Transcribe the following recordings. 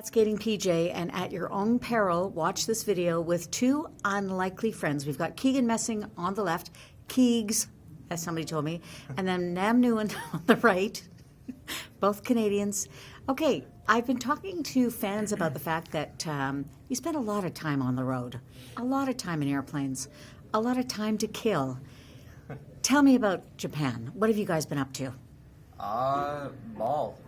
Skating PJ, and at your own peril, watch this video with two unlikely friends. We've got Keegan Messing on the left, Keegs, as somebody told me, and then Nam Nguyen on the right, both Canadians. Okay, I've been talking to fans about the fact that you spend a lot of time on the road, a lot of time in airplanes, a lot of time to kill. Tell me about Japan. What have you guys been up to? Ball.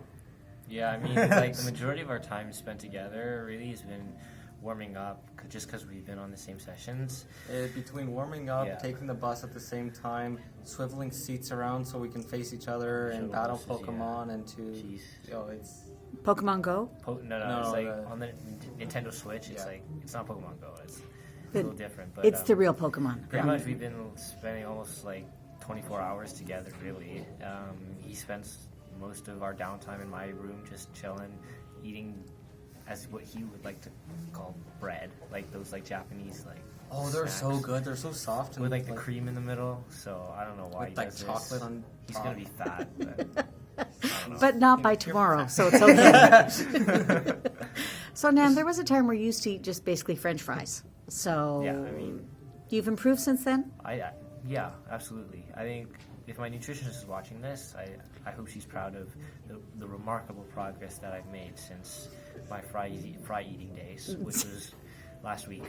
Yeah, I mean, like the majority of our time spent together really has been warming up, just because we've been on the same sessions. Between warming up, taking the bus at the same time, swiveling seats around so we can face each other and battle Pokemon it's... Pokemon Go? No, it's like on the Nintendo Switch, it's like, it's not Pokemon Go, it's a little different. But it's the real Pokemon. Pretty much we've been spending almost like 24 hours together, really. He spends most of our downtime in my room just chilling, eating as what he would like to call bread, like those like Japanese like they're snacks so good, they're so soft and with like the cream in the middle. So I don't know why with he like does chocolate this. on He's top. gonna be fat, but I don't know. But not by tomorrow, so it's okay. So, Nam, there was a time where you used to eat just basically French fries. So, Yeah, I mean, you've improved since then? Yeah, absolutely. I think if my nutritionist is watching this, I hope she's proud of the remarkable progress that I've made since my fry eating days, which was last week.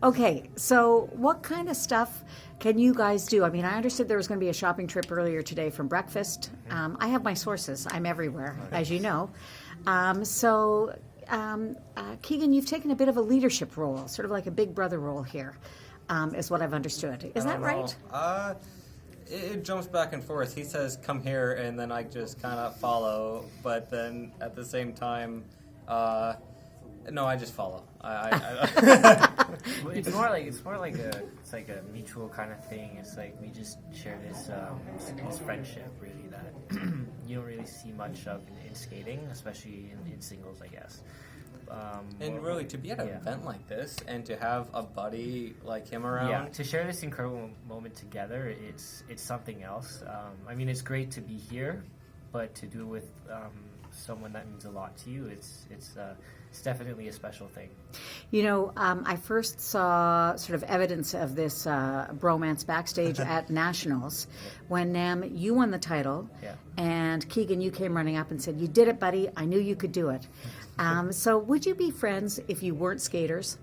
Okay, so what kind of stuff can you guys do? I mean, I understood there was going to be a shopping trip earlier today from breakfast. I have my sources. I'm everywhere, as you know. Keegan, you've taken a bit of a leadership role, sort of like a big brother role here, is what I've understood. Is that right? It jumps back and forth. He says, come here, and then I just kind of follow. But then at the same time, no, I just follow. It's more like a mutual kind of thing. It's like we just share this friendship, really, that you don't really see much of in skating, especially in singles, I guess. And really, to be at an event like this and to have a buddy like him around. Yeah, to share this incredible moment together, it's something else. I mean, it's great to be here, but to do it with someone that means a lot to you, it's definitely a special thing. You know, I first saw sort of evidence of this bromance backstage at Nationals when, Nam, you won the title, and Keegan, you came running up and said, "You did it, buddy. I knew you could do it." So would you be friends if you weren't skaters?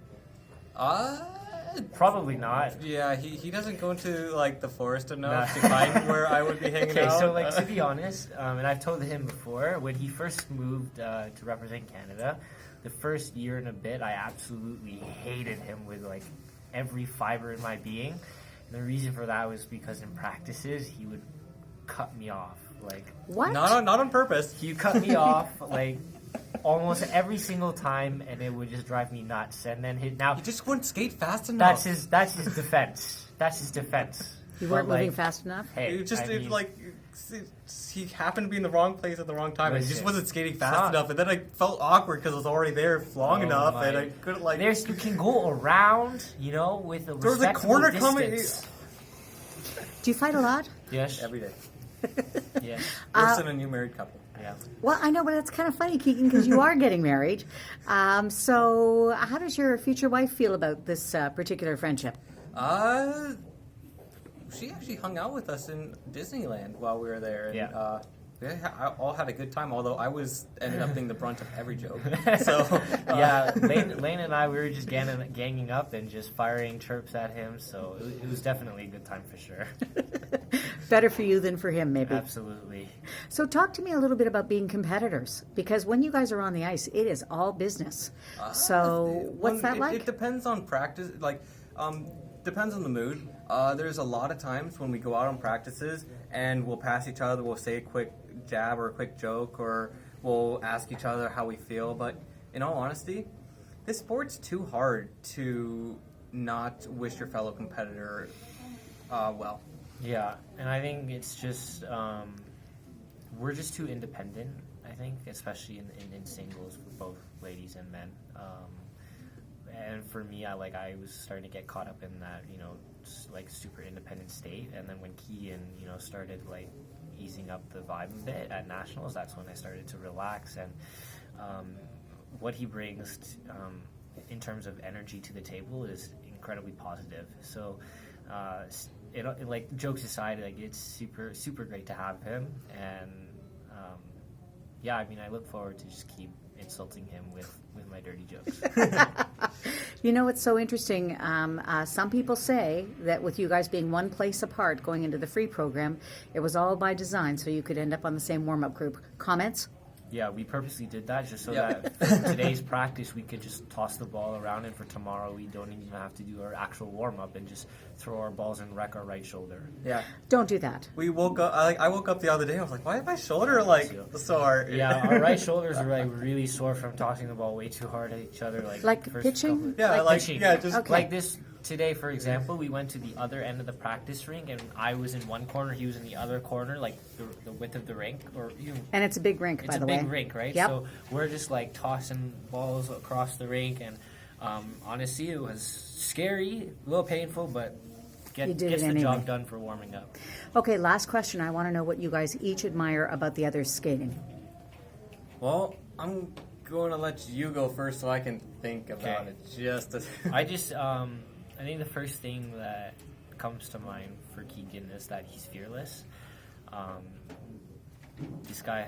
Probably not. Yeah, he doesn't go into like the forest enough to find where I would be hanging out. Okay, so like to be honest, and I've told him before, when he first moved to represent Canada, the first year and a bit, I absolutely hated him with like every fiber in my being. And the reason for that was because in practices he would cut me off. Like what? Not on purpose. He would cut me off like almost every single time, and it would just drive me nuts. And then he just wouldn't skate fast enough. That's his defense. That's his defense. You weren't moving fast enough? Hey, he happened to be in the wrong place at the wrong time. Listen, and he just wasn't skating fast enough, and then I felt awkward because I was already there long enough, and I couldn't like. You can go around, with a there was a corner coming. Do you fight a lot? Yes, every day. Yes, Worse than a new married couple. Yeah. Well, I know, but that's kind of funny, Keegan, because you are getting married. So how does your future wife feel about this particular friendship? She actually hung out with us in Disneyland while we were there. And, we all had a good time, although I ended up being the brunt of every joke. So Lane and I, we were just ganging up and just firing chirps at him. So it was definitely a good time for sure. Better for you than for him, maybe. Absolutely. So talk to me a little bit about being competitors, because when you guys are on the ice, it is all business. So what's that like? It depends on practice. Depends on the mood. There's a lot of times when we go out on practices and we'll pass each other, we'll say a quick jab or a quick joke, or we'll ask each other how we feel. But in all honesty, this sport's too hard to not wish your fellow competitor well. Yeah, and I think it's just we're just too independent. I think, especially in singles for both ladies and men. And for me, I was starting to get caught up in that, super independent state. And then when Keegan, started easing up the vibe a bit at Nationals, that's when I started to relax. And what he brings in terms of energy to the table is incredibly positive. So, like jokes aside, like it's super great to have him, and yeah, I mean, I look forward to just keep insulting him with my dirty jokes. You know, it's so interesting. Some people say that with you guys being one place apart going into the free program, it was all by design so you could end up on the same warm-up group. Comments? Yeah, we purposely did that just so that for today's practice we could just toss the ball around, and for tomorrow we don't even have to do our actual warm-up and just throw our balls and wreck our right shoulder. Yeah. Don't do that. We woke up. I woke up the other day. I was like, "Why is my shoulder sore?" Yeah, our right shoulders are like really sore from tossing the ball way too hard at each other. Like the first pitching? couple- Yeah, like pitching. yeah, just Okay. Like this today, for example, we went to the other end of the practice rink, and I was in one corner, he was in the other corner, like the width of the rink, or And it's a big rink, it's by a the way. big rink, right? Yep. So we're just like tossing balls across the rink, and honestly, it was scary, a little painful, but You did gets it the anyway. job done for warming up. Okay, last question. I want to know what you guys each admire about the other's skating. Well, I'm going to let you go first so I can think about Okay. it just a I think the first thing that comes to mind for Keegan is that he's fearless. This guy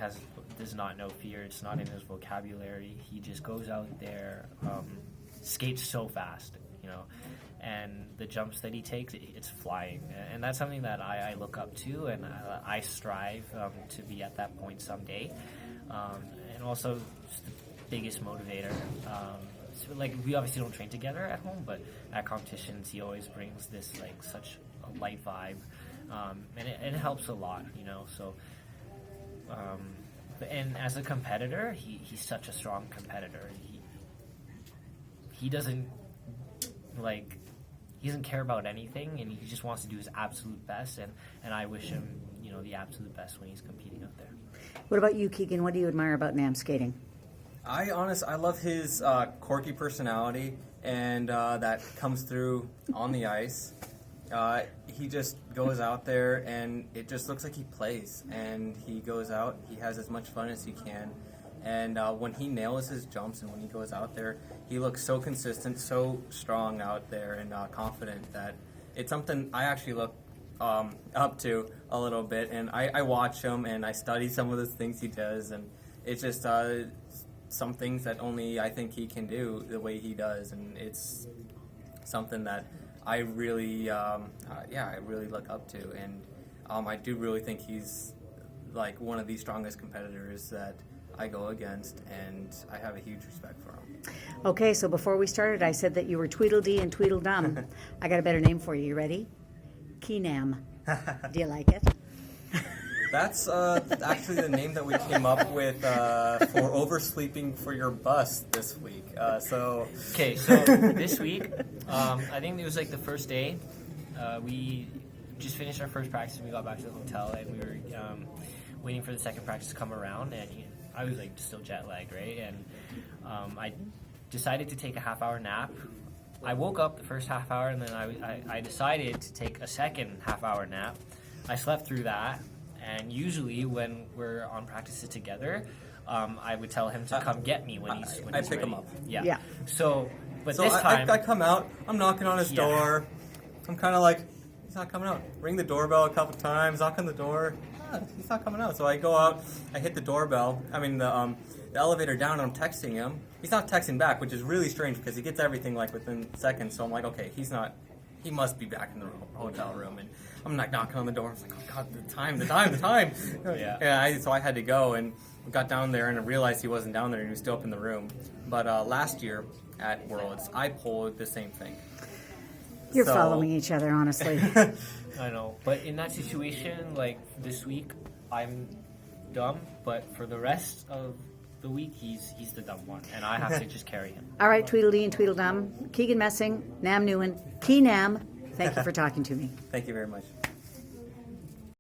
does not know fear. It's not in his vocabulary. He just goes out there, skates so fast, and the jumps that he takes, it's flying. And that's something that I look up to, and I strive to be at that point someday. And also, just the biggest motivator. So, like, we obviously don't train together at home, but at competitions he always brings this like such a light vibe, and it helps a lot, so and as a competitor, he's such a strong competitor. He doesn't he doesn't care about anything, and he just wants to do his absolute best, and I wish him the absolute best when he's competing out there. What about you, Keegan? What do you admire about Nam skating? I love his quirky personality, and that comes through on the ice. He just goes out there, and it just looks like he plays. And he goes out, he has as much fun as he can. And when he nails his jumps and when he goes out there, he looks so consistent, so strong out there, and confident that it's something I actually look up to a little bit. And I watch him, and I study some of the things he does, and it's just some things that only I think he can do the way he does, and it's something that I really, I really look up to, and I do really think he's like one of the strongest competitors that I go against, and I have a huge respect for him. Okay, so before we started, I said that you were Tweedledee and Tweedledum. I got a better name for you. You ready? Keenam. Do you like it? That's actually the name that we came up with for oversleeping for your bus this week. Okay, so this week, I think it was like the first day. We just finished our first practice, and we got back to the hotel, and we were waiting for the second practice to come around, and I was like still jet lagged, right? And I decided to take a half-hour nap. I woke up the first half hour, and then I decided to take a second half-hour nap. I slept through that. And usually when we're on practices together, I would tell him to come get me when he's I pick ready. him up. Yeah. So this I, time... I come out, I'm knocking on his door. I'm kind of like, he's not coming out. Ring the doorbell a couple times, knock on the door. He's not coming out. So I go out, I hit the doorbell, the elevator down, and I'm texting him. He's not texting back, which is really strange because he gets everything like within seconds. So I'm like, okay, he must be back in the hotel room. And I'm like knocking on the door. I was like, oh God, the time. Yeah. So I had to go, and we got down there, and I realized he wasn't down there, and he was still up in the room. But last year at Worlds, I pulled the same thing. You're following each other, honestly. I know. But in that situation, like this week, I'm dumb. But for the rest of the week, he's the dumb one. And I have to just carry him. All right, Tweedledee and Tweedledum. Keegan Messing, Nam Nguyen, Keenam. Thank you for talking to me. Thank you very much.